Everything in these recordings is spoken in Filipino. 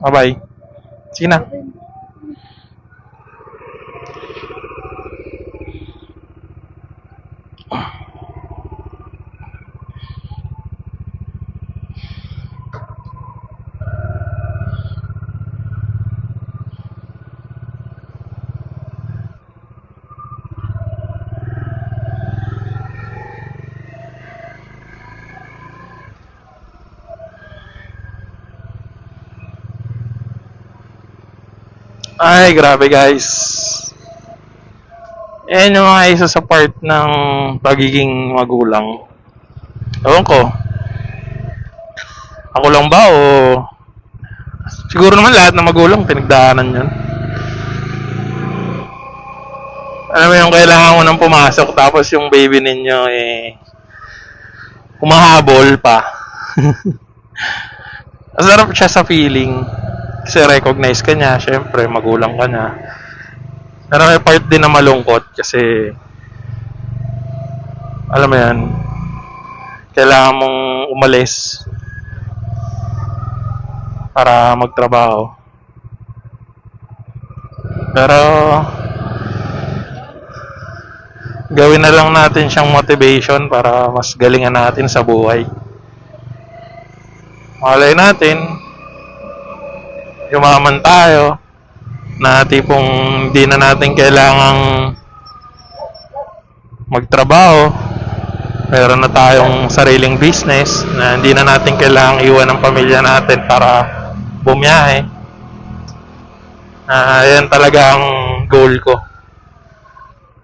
Bye-bye. Sige na. Ay, grabe guys. Yan yung mga isa sa part ng pagiging magulang. Ewan ko, ako lang ba o siguro naman lahat ng magulang pinagdaanan yun. Alam mo yung kailangan mo nang pumasok tapos yung baby ninyo humahabol pa. Masarap siya sa feeling. Kasi recognize ka niya, syempre magulang ka na. Pero may part din na malungkot kasi alam mo yan, kailangan mong umalis para magtrabaho. Pero gawin na lang natin siyang motivation para mas galingan natin sa buhay. Malay natin, yumaman tayo na tipong hindi na natin kailangang magtrabaho. Meron na tayong sariling business na hindi na natin kailangang iwan ng pamilya natin para bumiyahe. Yan talaga ang goal ko.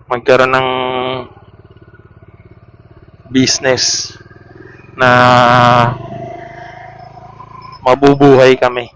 Magkaroon ng business na mabubuhay kami.